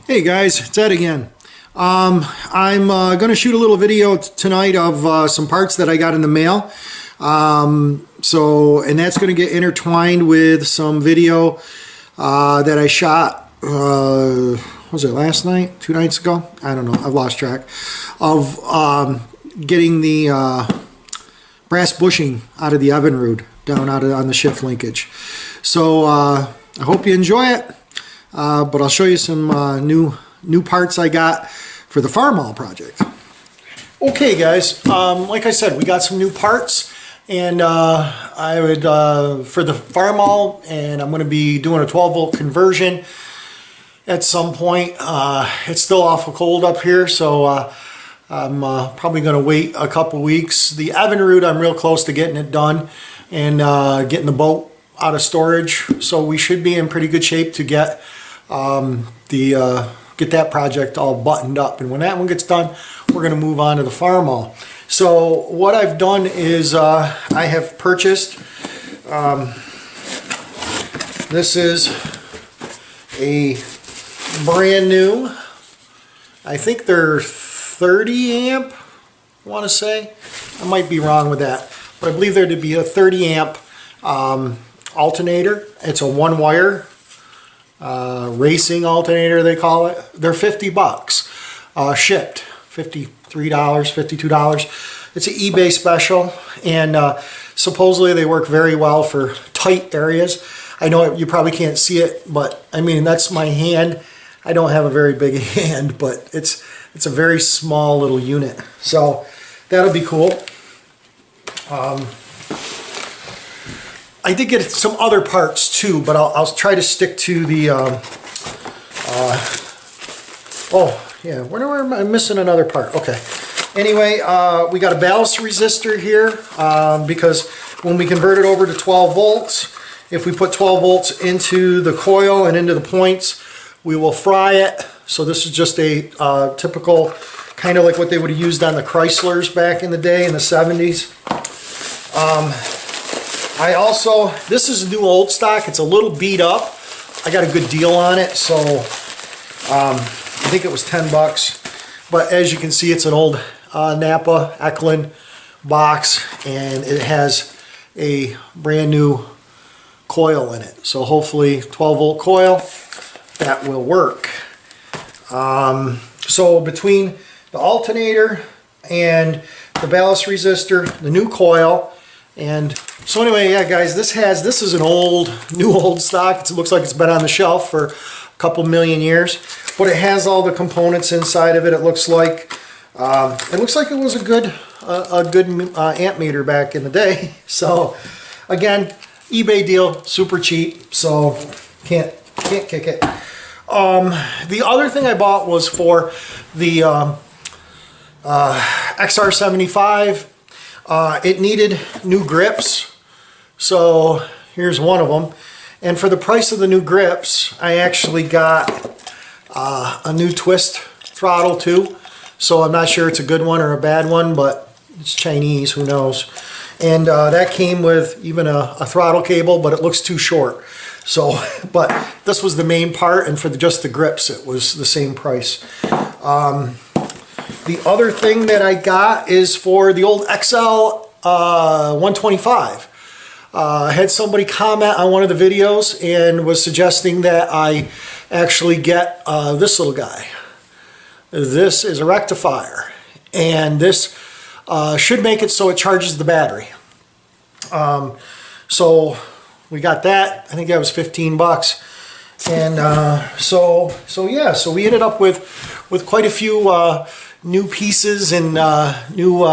Hey guys, it's Ed again. I'm going to shoot a little video tonight of some parts that I got in the mail. And that's going to get intertwined with some video that I shot, was it last night? 2 nights ago? I don't know. I've lost track. Of getting the brass bushing out of the Evinrude down on the shift linkage. So I hope you enjoy it. But I'll show you some new parts I got for the Farmall project. Okay guys, like I said, we got some new parts, and I would for the Farmall, and I'm going to be doing a 12 volt conversion at some point. It's still awful cold up here, so I'm probably going to wait a couple weeks. The Evinrude, I'm real close to getting it done and getting the boat out of storage, so we should be in pretty good shape to get get that project all buttoned up. And when that one gets done, we're going to move on to the Farmall. So what I've done is I have purchased, this is a brand new, I think they're 30 amp, I want to say. I might be wrong with that, but I believe there to be a 30 amp alternator. It's a one wire racing alternator, they call it. They're 50 bucks shipped, $53, $52. It's an eBay special, and supposedly they work very well for tight areas. I know you probably can't see it, but I mean, that's my hand. I don't have a very big hand, but it's a very small little unit, so that'll be cool. I did get some other parts too, but I'll try to stick to the, oh yeah, where am I missing another part? Okay. Anyway, we got a ballast resistor here, because when we convert it over to 12 volts, if we put 12 volts into the coil and into the points, we will fry it. So this is just a typical, kind of like what they would have used on the Chryslers back in the day in the 70s. I also, this is a new old stock. It's a little beat up. I got a good deal on it, so I think it was 10 bucks. But as you can see, it's an old Napa Eklund box, and it has a brand new coil in it. So hopefully 12 volt coil, that will work. So between the alternator and the ballast resistor, the new coil, and so anyway, yeah guys, this is an new old stock. It looks like it's been on the shelf for a couple million years, but it has all the components inside of it. It looks like it was a good amp meter back in the day. So again, eBay deal, super cheap, so can't kick it. The other thing I bought was for the XR75. It needed new grips, so here's one of them. And for the price of the new grips, I actually got a new twist throttle too. So I'm not sure it's a good one or a bad one, but it's Chinese, who knows. And that came with even a throttle cable, but it looks too short. So, but this was the main part, and for just the grips, it was the same price. The other thing that I got is for the old XL 125. I had somebody comment on one of the videos and was suggesting that I actually get this little guy. This is a rectifier, and this should make it so it charges the battery. So we got that. I think that was 15 bucks. And so yeah, so we ended up with quite a few new pieces and new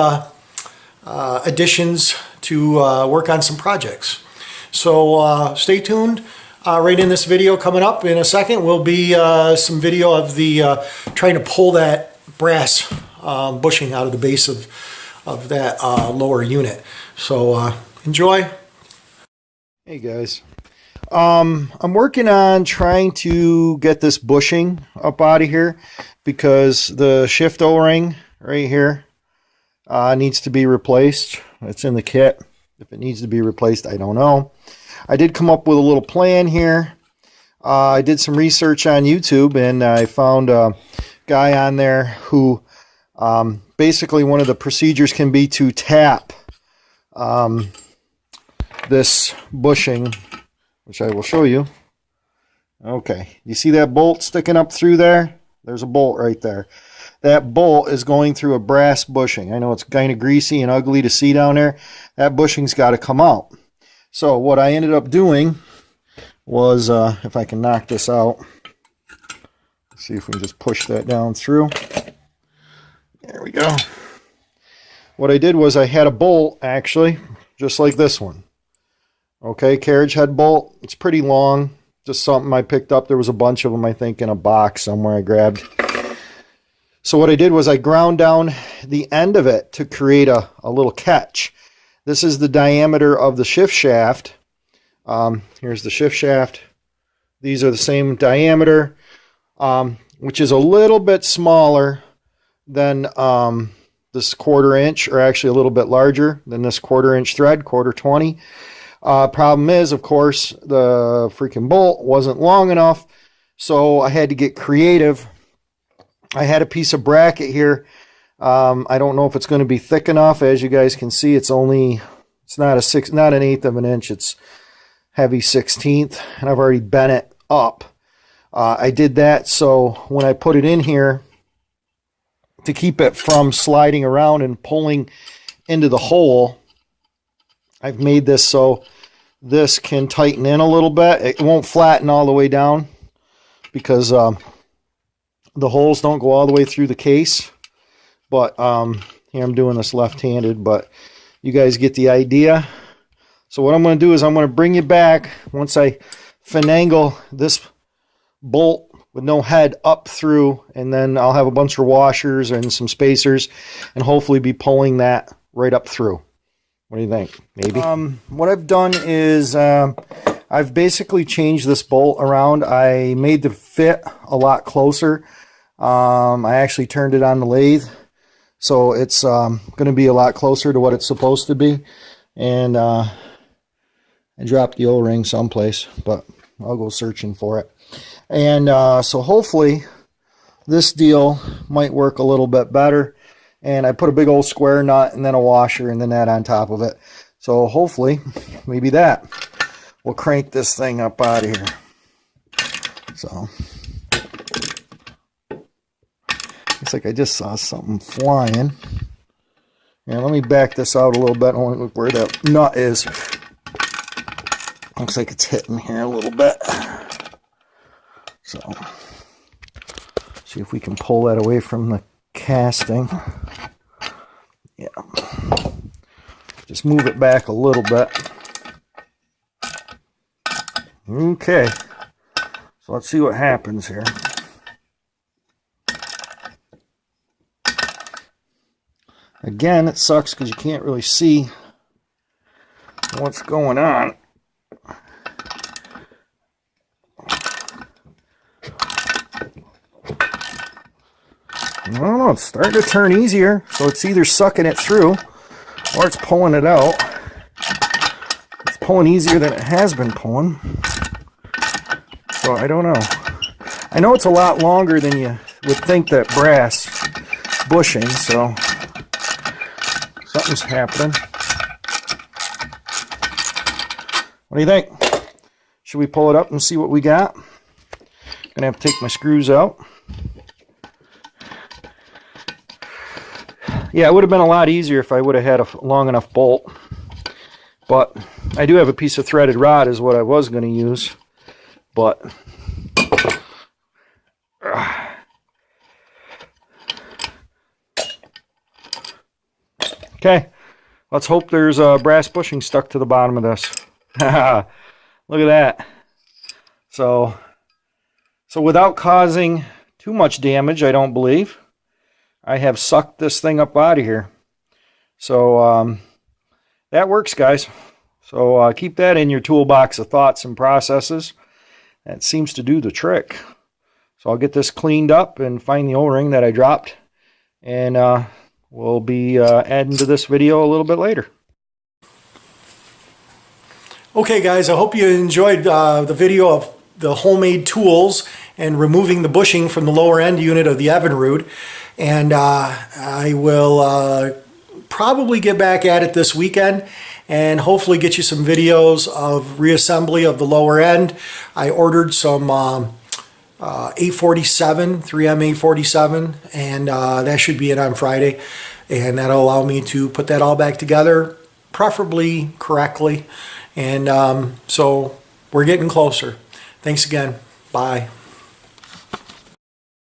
additions to work on some projects. So stay tuned. Right in this video coming up in a second will be some video of the trying to pull that brass bushing out of the base of that lower unit. So enjoy. Hey guys. I'm working on trying to get this bushing up out of here because the shift O-ring right here needs to be replaced. It's in the kit. If it needs to be replaced, I don't know. I did come up with a little plan here. I did some research on YouTube, and I found a guy on there who basically one of the procedures can be to tap this bushing, which I will show you. Okay, you see that bolt sticking up through there? There's a bolt right there. That bolt is going through a brass bushing. I know it's kind of greasy and ugly to see down there. That bushing's got to come out. So what I ended up doing was, if I can knock this out, let's see if we can just push that down through. There we go. What I did was I had a bolt, actually, just like this one. Okay, carriage head bolt. It's pretty long. Just something I picked up. There was a bunch of them, I think, in a box somewhere I grabbed. So what I did was I ground down the end of it to create a little catch. This is the diameter of the shift shaft. Here's the shift shaft. These are the same diameter, which is a little bit smaller than this 1/4 inch, or actually a little bit larger than this 1/4 inch thread, 1/4 20. Problem is, of course, the freaking bolt wasn't long enough, so I had to get creative. I had a piece of bracket here. I don't know if it's going to be thick enough. As you guys can see, it's not an 1/8 of an inch. It's heavy 1/16, and I've already bent it up. I did that so when I put it in here, to keep it from sliding around and pulling into the hole, I've made this so this can tighten in a little bit. It won't flatten all the way down because the holes don't go all the way through the case. But here I'm doing this left-handed, but you guys get the idea. So what I'm going to do is I'm going to bring you back once I finagle this bolt with no head up through, and then I'll have a bunch of washers and some spacers and hopefully be pulling that right up through. What do you think? Maybe? What I've done is I've basically changed this bolt around. I made the fit a lot closer. I actually turned it on the lathe, so it's going to be a lot closer to what it's supposed to be. And I dropped the O-ring someplace, but I'll go searching for it. And so hopefully this deal might work a little bit better. And I put a big old square nut and then a washer and then that on top of it. So hopefully, maybe that will crank this thing up out of here. So, looks like I just saw something flying. Yeah, let me back this out a little bit. I want to look where that nut is. Looks like it's hitting here a little bit. So, see if we can pull that away from the casting. Yeah. Just move it back a little bit. Okay. So let's see what happens here. Again, it sucks because you can't really see what's going on. I don't know, it's starting to turn easier, so it's either sucking it through or it's pulling it out. It's pulling easier than it has been pulling. So I don't know. I know it's a lot longer than you would think, that brass bushing, so something's happening. What do you think? Should we pull it up and see what we got? Gonna have to take my screws out. Yeah, it would have been a lot easier if I would have had a long enough bolt. But I do have a piece of threaded rod is what I was going to use. But okay, let's hope there's a brass bushing stuck to the bottom of this. Look at that. So without causing too much damage, I don't believe, I have sucked this thing up out of here. So that works, guys. So keep that in your toolbox of thoughts and processes. That seems to do the trick. So I'll get this cleaned up and find the O-ring that I dropped. And we'll be adding to this video a little bit later. Okay, guys, I hope you enjoyed the video of the homemade tools and removing the bushing from the lower end unit of the Evinrude. And I will probably get back at it this weekend and hopefully get you some videos of reassembly of the lower end. I ordered some 847, 3M 847, and that should be it on Friday. And that'll allow me to put that all back together, preferably correctly. And so we're getting closer. Thanks again. Bye.